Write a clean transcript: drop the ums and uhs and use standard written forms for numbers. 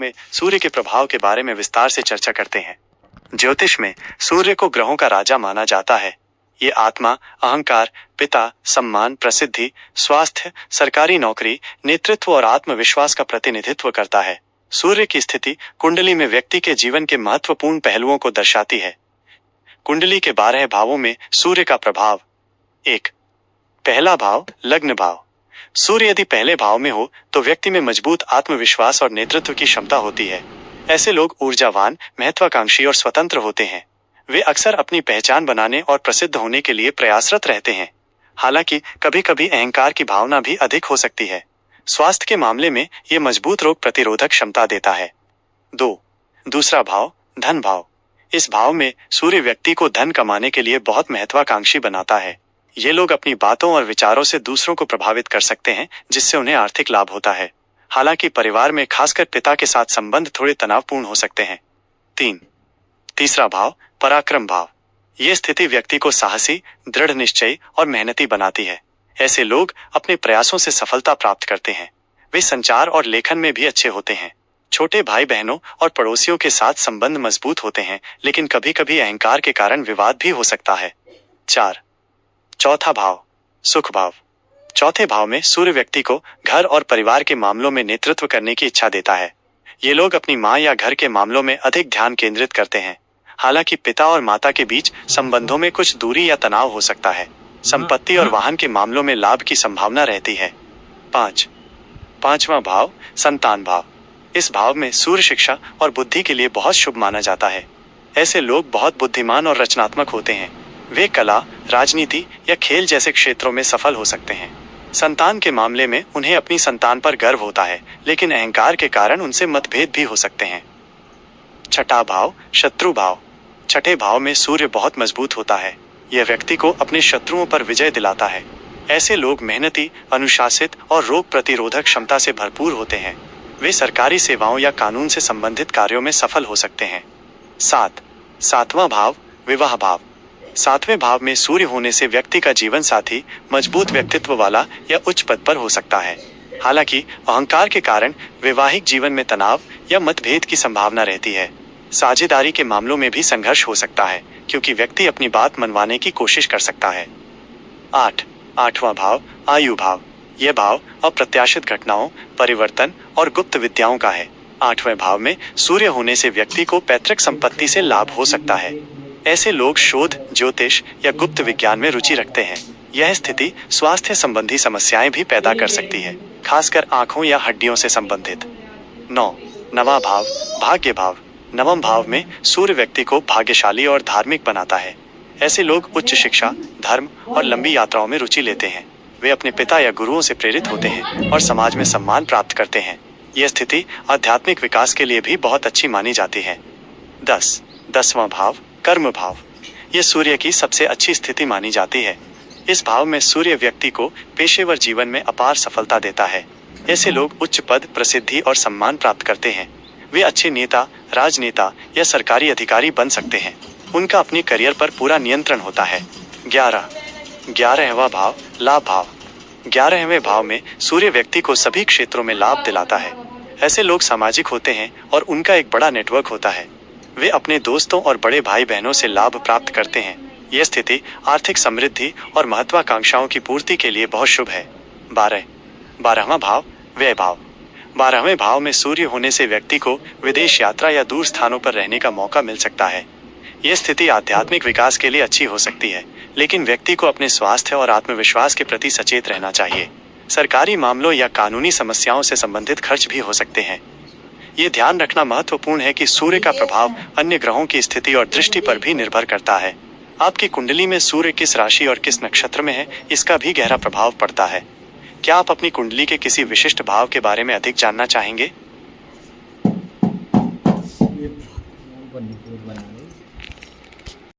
में सूर्य के प्रभाव के बारे में विस्तार से चर्चा करते हैं। ज्योतिष में सूर्य को ग्रहों का राजा माना जाता है। ये आत्मा, अहंकार, पिता, सम्मान, प्रसिद्धि, स्वास्थ्य, सरकारी नौकरी, नेतृत्व और आत्मविश्वास का प्रतिनिधित्व करता है। सूर्य की स्थिति कुंडली में व्यक्ति के जीवन के महत्वपूर्ण पहलुओं को दर्शाती है। कुंडली के 12 भावों में सूर्य का प्रभाव। 1. पहला भाव, लग्न भाव। सूर्य यदि पहले भाव में हो तो व्यक्ति में मजबूत आत्मविश्वास और नेतृत्व की क्षमता होती है। ऐसे लोग ऊर्जावान, महत्वाकांक्षी और स्वतंत्र होते हैं। वे अक्सर अपनी पहचान बनाने और प्रसिद्ध होने के लिए प्रयासरत रहते हैं। हालांकि कभी कभी अहंकार की भावना भी अधिक हो सकती है। स्वास्थ्य के मामले में ये मजबूत रोग प्रतिरोधक क्षमता देता है। 2. दूसरा भाव, धन भाव। इस भाव में सूर्य व्यक्ति को धन कमाने के लिए बहुत महत्वाकांक्षी बनाता है। ये लोग अपनी बातों और विचारों से दूसरों को प्रभावित कर सकते हैं, जिससे उन्हें आर्थिक लाभ होता है। हालांकि परिवार में खासकर पिता के साथ संबंध थोड़े तनावपूर्ण हो सकते हैं। 3. तीसरा भाव, पराक्रम भाव। ये स्थिति व्यक्ति को साहसी, दृढ़ निश्चयी और मेहनती बनाती है। ऐसे लोग अपने प्रयासों से सफलता प्राप्त करते हैं। वे संचार और लेखन में भी अच्छे होते हैं। छोटे भाई बहनों और पड़ोसियों के साथ संबंध मजबूत होते हैं, लेकिन कभी कभी अहंकार के कारण विवाद भी हो सकता है। 4. चौथा भाव, सुख भाव। चौथे भाव में सूर्य व्यक्ति को घर और परिवार के मामलों में नेतृत्व करने की इच्छा देता है। ये लोग अपनी माँ या घर के मामलों में अधिक ध्यान केंद्रित करते हैं। हालांकि पिता और माता के बीच संबंधों में कुछ दूरी या तनाव हो सकता है। संपत्ति और वाहन के मामलों में लाभ की संभावना रहती है। 5. पांचवा भाव, संतान भाव। इस भाव में सूर्य शिक्षा और बुद्धि के लिए बहुत शुभ माना जाता है। ऐसे लोग बहुत बुद्धिमान और रचनात्मक होते हैं। वे कला, राजनीति या खेल जैसे क्षेत्रों में सफल हो सकते हैं। संतान के मामले में उन्हें अपनी संतान पर गर्व होता है, लेकिन अहंकार के कारण उनसे मतभेद भी हो सकते हैं। छठा भाव, शत्रु भाव। छठे भाव में सूर्य बहुत मजबूत होता है। यह व्यक्ति को अपने शत्रुओं पर विजय दिलाता है। ऐसे लोग मेहनती, अनुशासित और रोग प्रतिरोधक क्षमता से भरपूर होते हैं। वे सरकारी सेवाओं या कानून से संबंधित कार्यों में सफल हो सकते हैं। 7. सातवां भाव, विवाह भाव। 7वें भाव में सूर्य होने से व्यक्ति का जीवन साथी मजबूत व्यक्तित्व वाला या उच्च पद पर हो सकता है। हालांकि अहंकार के कारण वैवाहिक जीवन में तनाव या मतभेद की संभावना रहती है। साझेदारी के मामलों में भी संघर्ष हो सकता है, क्योंकि व्यक्ति अपनी बात मनवाने की कोशिश कर सकता है। 8. आठवां भाव, आयु भाव। यह भाव अप्रत्याशित घटनाओं, परिवर्तन और गुप्त विद्याओं का है। 8वें भाव में सूर्य होने से व्यक्ति को पैतृक संपत्ति से लाभ हो सकता है। ऐसे लोग शोध, ज्योतिष या गुप्त विज्ञान में रुचि रखते हैं। यह स्थिति स्वास्थ्य संबंधी समस्याएं भी पैदा कर सकती है, खासकर आंखों या हड्डियों से संबंधित। 9. नवां भाव, भाग्य भाव। नवम भाव में सूर्य व्यक्ति को भाग्यशाली और धार्मिक बनाता है। ऐसे लोग उच्च शिक्षा, धर्म और लंबी यात्राओं में रुचि लेते हैं। वे अपने पिता या गुरुओं से प्रेरित होते हैं और समाज में सम्मान प्राप्त करते हैं। यह स्थिति आध्यात्मिक विकास के लिए भी बहुत अच्छी मानी जाती है। 10. 10वां भाव, कर्म भाव। यह सूर्य की सबसे अच्छी स्थिति मानी जाती है। इस भाव में सूर्य व्यक्ति को पेशेवर जीवन में अपार सफलता देता है। ऐसे लोग उच्च पद, प्रसिद्धि और सम्मान प्राप्त करते हैं। वे अच्छे नेता, राजनेता या सरकारी अधिकारी बन सकते हैं। उनका अपने करियर पर पूरा नियंत्रण होता है। 11वां भाव, लाभ भाव। 11वें भाव में सूर्य व्यक्ति को सभी क्षेत्रों में लाभ दिलाता है। ऐसे लोग सामाजिक होते हैं और उनका एक बड़ा नेटवर्क होता है। वे अपने दोस्तों और बड़े भाई बहनों से लाभ प्राप्त करते हैं। यह स्थिति आर्थिक समृद्धि और महत्वाकांक्षाओं की पूर्ति के लिए बहुत शुभ है। 12वां भाव, व्यय भाव। 12वें भाव में सूर्य होने से व्यक्ति को विदेश यात्रा या दूर स्थानों पर रहने का मौका मिल सकता है। यह स्थिति आध्यात्मिक विकास के लिए अच्छी हो सकती है, लेकिन व्यक्ति को अपने स्वास्थ्य और आत्मविश्वास के प्रति सचेत रहना चाहिए। सरकारी मामलों या कानूनी समस्याओं से संबंधित खर्च भी हो सकते हैं। ये ध्यान रखना महत्वपूर्ण है कि सूर्य का प्रभाव अन्य ग्रहों की स्थिति और दृष्टि पर भी निर्भर करता है। आपकी कुंडली में सूर्य किस राशि और किस नक्षत्र में है, इसका भी गहरा प्रभाव पड़ता है। क्या आप अपनी कुंडली के किसी विशिष्ट भाव के बारे में अधिक जानना चाहेंगे?